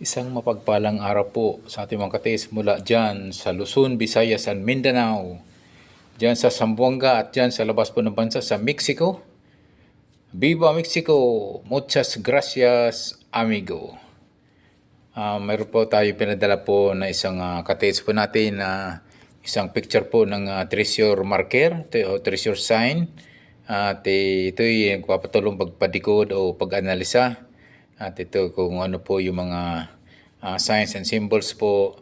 Isang mapagpalang araw po sa ating mga katiis mula dyan sa Luzon, Visayas at Mindanao. Dyan sa Zamboanga at dyan sa labas po ng bansa sa Mexico. Viva Mexico! Muchas gracias, amigo. Mayroon po tayo pinadala po na isang katiis po natin na isang picture po ng treasure marker o treasure sign. At ito'y nagpapatulong pagpadikod o pag-analisa. At ito kung ano po yung mga signs and symbols po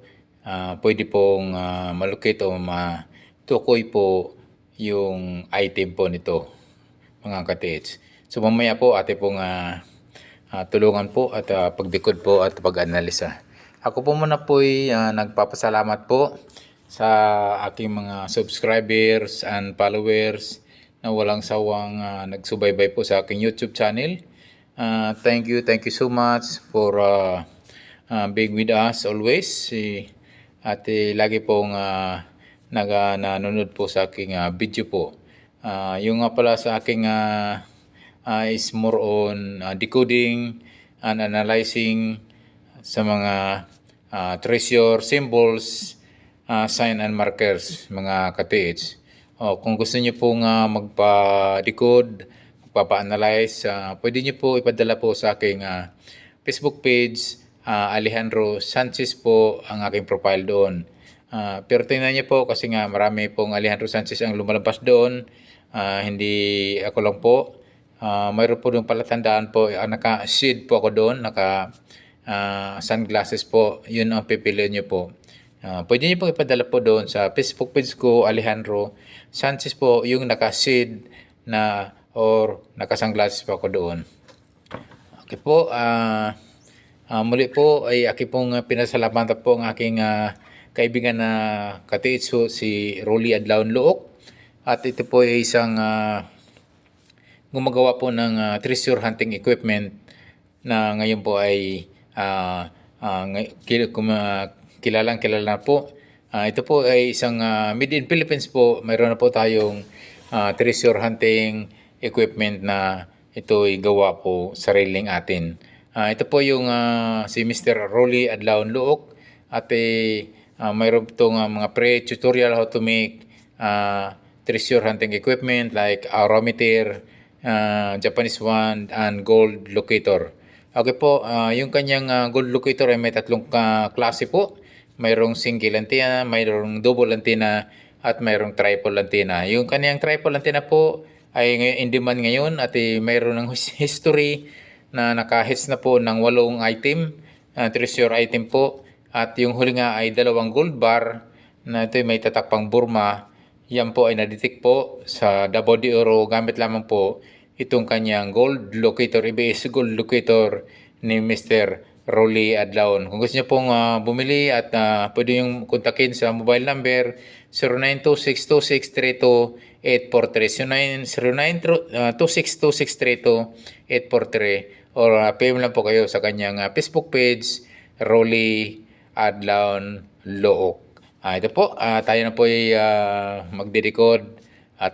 pwede pong malukit o matukoy po yung item po nito, mga katiits. So mamaya po ate pong tulungan po at pagdikod po at pag-analisa. Ako po muna po ay nagpapasalamat po sa aking mga subscribers and followers na walang sawang nagsubaybay po sa aking YouTube channel. Thank you so much for being with us always. At lagi pong nanonood po sa aking video po. Yung nga pala sa aking is more on decoding and analyzing sa mga treasure symbols, sign and markers, mga katiits. Kung gusto niyo pong magpa-decode, magpapa-analyze, pwede niyo po ipadala po sa aking Facebook page, Alejandro Sanchez po ang aking profile doon. Pero tingnan niyo po kasi nga marami pong Alejandro Sanchez ang lumalabas doon. Hindi ako lang po. Mayroon po doon palatandaan po, naka-shade po ako doon, naka-sunglasses po. Yun ang pipiliin niyo po. Pwede niyo po ipadala po doon sa Facebook page ko, Alejandro Sanchez po, yung naka-shade na or naka-sunglasses po ako doon. Okay po, muli po ay aking pong pinasalamatan po ang aking kaibigan na katiitso si Rolly Adlaon Look. At ito po ay isang gumagawa po ng treasure hunting equipment na ngayon po ay kilalang kilala po. Ito po ay isang made in Philippines po. Mayroon na po tayong treasure hunting equipment na ito ay gawa po sariling atin. Ito po yung si Mr. Rolly Adlaon Look at mayroon itong mga pre-tutorial how to make treasure hunting equipment like arometer, Japanese wand, and gold locator. Okay po, yung kanyang gold locator ay may tatlong klase po. Mayroong single antenna, mayroong double antenna, at mayroong triple antenna. Yung kanyang triple antenna po ay in demand ngayon at mayroon ng history na naka-hits na po ng 8 item, treasure item po. At yung huli nga ay 2 gold bar na ito ay may tatak pang Burma. Yan po ay nadetect po sa Davao de Oro gamit lamang po itong kanyang gold locator, EBS gold locator ni Mr. Rolly Adlaon. Kung gusto niyo pong bumili at pwede yung kontakin sa mobile number 09262632-843, 09262632-843, or PM lang po kayo sa kanyang Facebook page, Rolly Adlaon Look. Ito po, tayo na po ay magdedecode at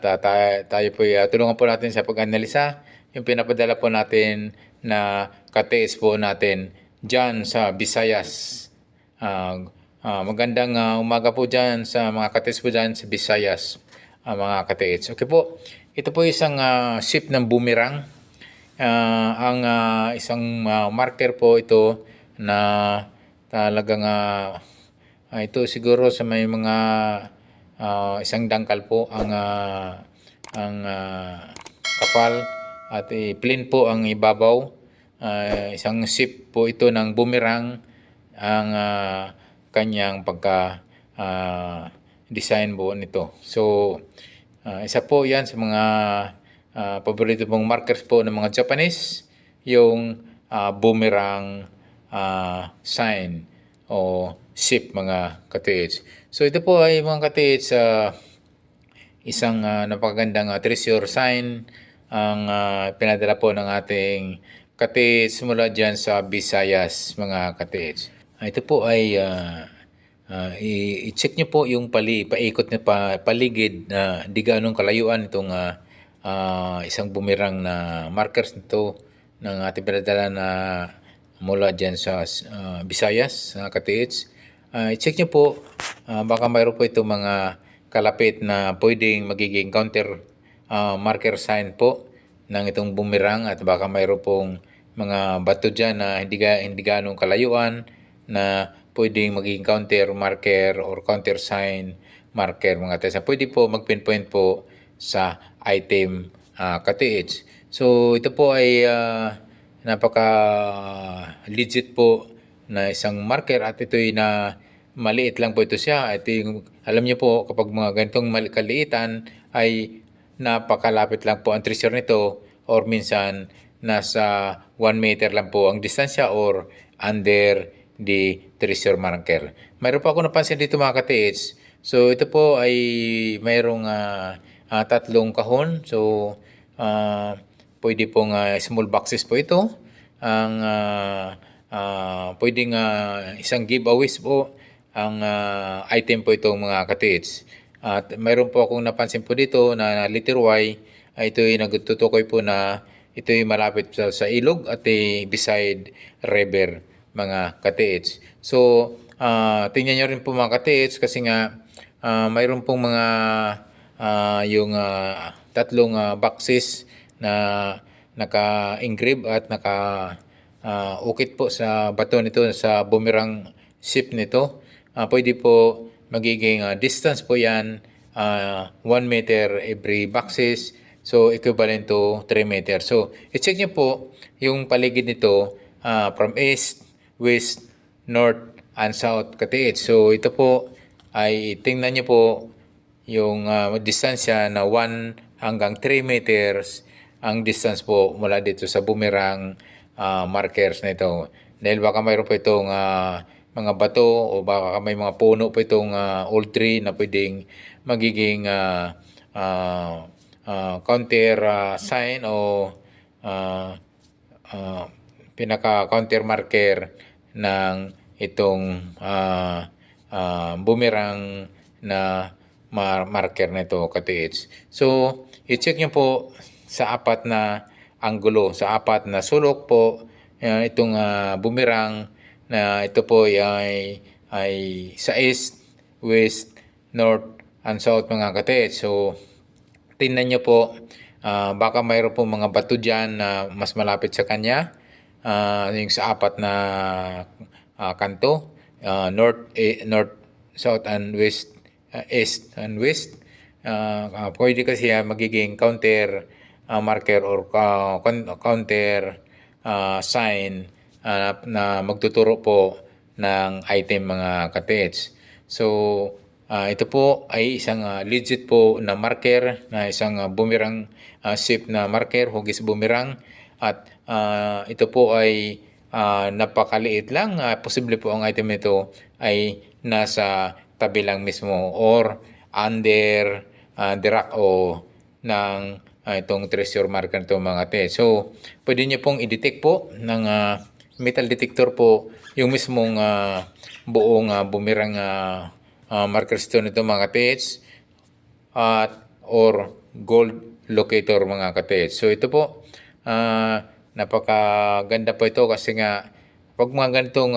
tayo po ay tulungan po natin sa pag-analisa yung pinapadala po natin na katiis po natin dyan sa Visayas. Magandang umaga po dyan sa mga katiis po dyan sa Visayas, mga katiis. Okay po, ito po isang shape ng boomerang. Ang isang marker po ito na talagang ito siguro sa may mga isang dangkal po ang kapal at plain po ang ibabaw. Isang shape po ito ng boomerang ang kanyang pagka design po nito. So isa po yan sa mga paborito pong markers po ng mga Japanese, yung boomerang sign o shape, mga katiits. So ito po ay mga katiits isang napakagandang treasure sign ang pinadala po ng ating katiits mula dyan sa Visayas, mga katiits. Ito po ay i-check nyo po yung paikot na paligid na di ganong kalayuan itong isang boomerang na markers nito ng ating pinadala na mula dyan sa Visayas, katiits. I-check nyo po, baka mayroon po itong mga kalapit na pwedeng magiging counter marker sign po ng itong boomerang, at baka mayroon pong mga bato dyan na hindi ganong kalayuan na pwedeng magiging counter marker or counter sign marker mga tesa. Pwede po mag-pinpoint po sa item katiits. So ito po ay napaka legit po na isang marker, at ito'y na maliit lang po ito siya. Ito yung, alam niyo po, kapag mga ganitong kaliitan ay napakalapit lang po ang treasure nito, or minsan nasa 1 meter lang po ang distansya or under the treasure marker. Mayroon pa ako napansin dito mga katiits. So ito po ay mayroong 3 kahon. So pwede pong small boxes po ito. Ang pwedeng isang giveaways po ang item po itong mga katiits. At mayroon po akong napansin po dito na letter Y, ito ay nagtutukoy po na ito ay malapit sa ilog at beside river mga katiits. So tingnan nyo rin po mga katiits, kasi nga mayroon pong mga yung 3 boxes na naka-engrave at ukit po sa bato nito, sa boomerang shape nito. Pwede po magiging distance po yan 1 meter every boxes. So equivalent to 3 meters. So i-check nyo po yung paligid nito from east, west, north, and south katiits. So ito po ay tingnan nyo po yung distansya na 1 hanggang 3 meters ang distance po mula dito sa boomerang markers na ito. Dahil baka mayroon po itong mga bato, o baka may mga puno po itong old tree na pwedeng magiging counter sign o pinaka-counter marker ng itong boomerang na marker na ito katiits. So i-check nyo po sa 4 na anggulo, sa 4 na sulok po itong boomerang na ito po ay sa east, west, north, and south mga katiits. So tingnan nyo po, baka mayroon po mga bato dyan na mas malapit sa kanya, yung sa 4 na kanto, north, south, and west, east, and west. Pwede kasi magiging counter marker or counter sign na magtuturo po ng item mga katiits. So ito po ay isang legit po na marker, na isang boomerang shape na marker, hugis boomerang. At ito po ay napakaliit lang. Posible po ang item nito ay nasa tabi lang mismo or under the rock o ng itong treasure marker nito mga katiits. So pwede nyo pong i-detect po ng metal detector po yung mismong buong boomerang marker stone nito mga katiits, or gold locator mga katiits. So ito po napakaganda po ito, kasi nga pag mga ganitong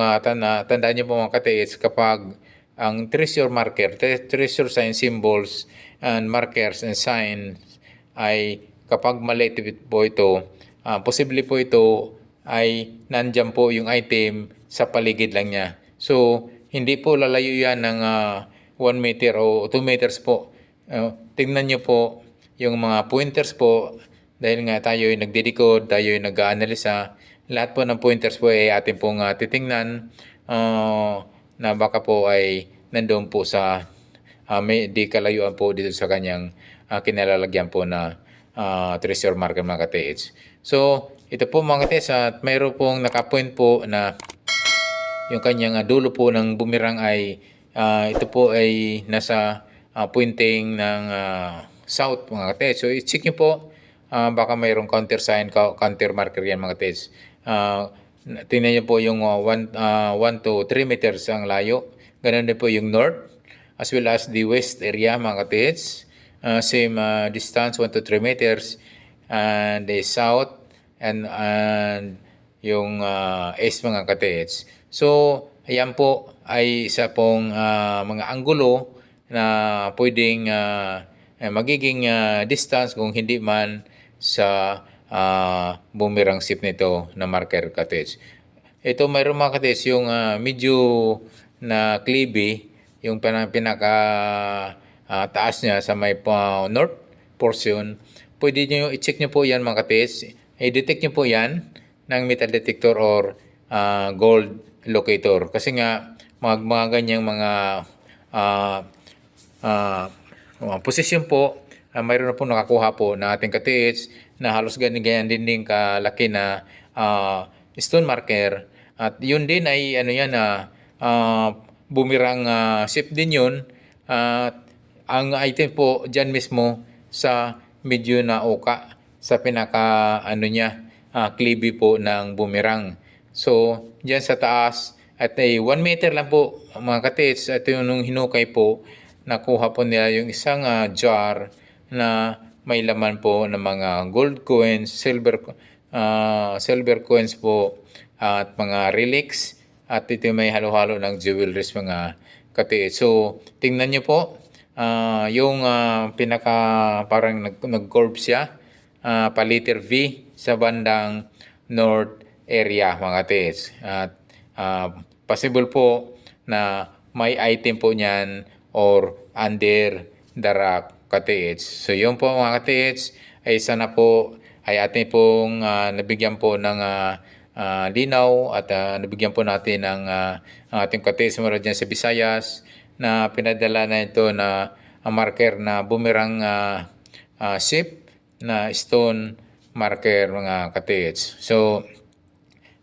tandaan nyo po mga katiits, kapag ang treasure marker, treasure sign symbols and markers and signs ay kapag maliit po ito, posible po ito ay nandyan po yung item sa paligid lang niya. So hindi po lalayo yan ng 1 meter o 2 meters po. Tingnan nyo po yung mga pointers po, dahil nga tayo ay nagdidecode, tayo ay nag-aanalisa. Lahat po ng pointers po ay atin pong titingnan na baka po ay nandoon po sa may di kalayuan po dito sa kanyang kinalalagyan po na treasure marker mga katiits. So ito po mga katiits, at mayroon pong nakapoint po na yung kanyang dulo po ng boomerang ay ito po ay nasa pointing ng south mga katiits. So i-check nyo po, baka mayroong counter sign, counter marker yan mga katiits. Tingnan nyo po yung 1 to 3 meters ang layo. Ganun din po yung north as well as the west area mga katiits. Same distance 1 to 3 meters, and the south and yung S mga katiits. So, ayan po ay isa pong mga anggulo na pwedeng magiging distance kung hindi man sa boomerang shape nito na marker katiits. Ito mayroon mga katiits yung medyo na clippy, yung pinaka taas niya sa may north portion. Pwede nyo i-check nyo po yan mga katiits. I-detect nyo po yan ng metal detector or gold locator. Kasi nga, mga ganyang mga position po, mayroon na po nakakuha po na ating katiits na halos ganyan din kalaki na stone marker. At yun din ay ano yan boomerang shape din yun. Ang item po dyan mismo sa medyo na uka sa pinaka clippy po ng boomerang. So, dyan sa taas at ay 1 meter lang po mga katiits. Ito yung nung hinukay po, nakuha po nila yung isang jar na may laman po ng mga gold coins, silver coins po at mga relics. At ito may halo-halo ng jewelries mga katiits. So, tingnan nyo po yung pinaka parang nag-curve siya pa-letter V sa bandang north area mga katiits. At possible po na may item po niyan or under the rock katiits. So yun po mga katiits ay sana po ay atin pong nabigyan po ng linaw at nabigyan po natin ng ating katiits mula dyan sa Visayas na pinadala na ito na marker na boomerang shape na stone marker mga katiits. So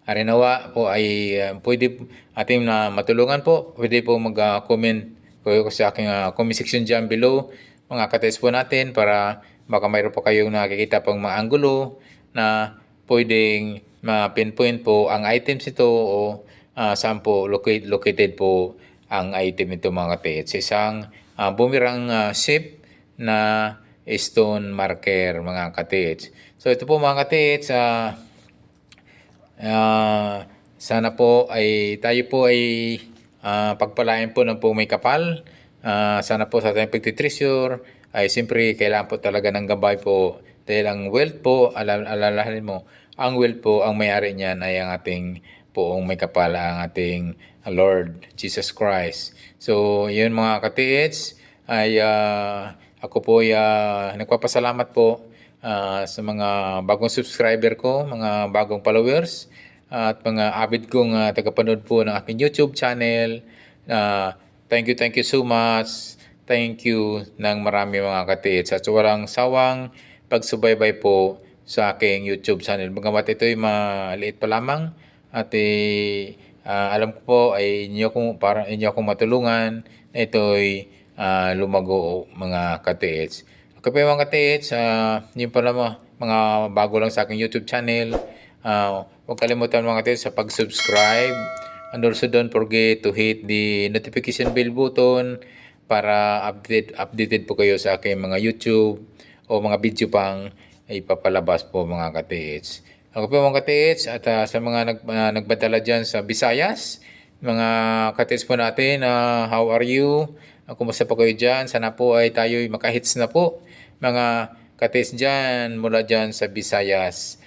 arinawa po ay pwede ating matulungan po. Pwede po mag-comment po sa aking comment section dyan below mga katiits po natin para baka mayroon po kayong nakikita pang mga anggulo na pwedeng ma-pinpoint po ang items ito o saan po located po ang item ito mga katiits. Isang boomerang shape na stone marker mga katiits. So ito po mga katiits, sana po ay tayo po ay pagpalain po ng po may kapal. Sana po sa ating pagtitreasure ay siyempre kailangan po talaga ng gabay po dahil ang wealth po, alalahanin mo, ang wealth po, ang may-ari niyan ay ang ating poong may kapal, ang ating Lord Jesus Christ. So yun mga katiits ay ako po ay nagpapasalamat po sa mga bagong subscriber ko, mga bagong followers at mga avid kong tagapanood po ng aking YouTube channel. Thank you so much. Thank you ng marami mga katiits at walang sawang pagsubaybay po sa aking YouTube channel. Bagamat ito ay maliit pa lamang at alam ko po ay inyo akong matulungan na ito ay lumago mga katiits. Okay po mga katiits, yun pala mga bago lang sa aking YouTube channel. Huwag kalimutan mga katiits sa pag-subscribe. And also don't forget to hit the notification bell button para updated po kayo sa aking mga YouTube o mga video pang ipapalabas po mga katiits. Ako po mga katiits at sa mga nagbadala dyan sa Visayas, mga katiits po natin, how are you? Kumusta po kayo dyan? Sana po ay tayo makahits na po mga katiits dyan mula dyan sa Visayas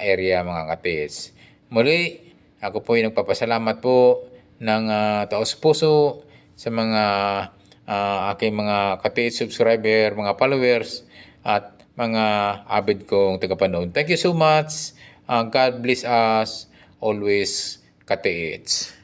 area mga katiits. Muli, ako po ay nagpapasalamat po ng taos puso sa mga aking mga katiits subscriber, mga followers at mga avid kong tagapanood. Thank you so much. God bless us always katiits.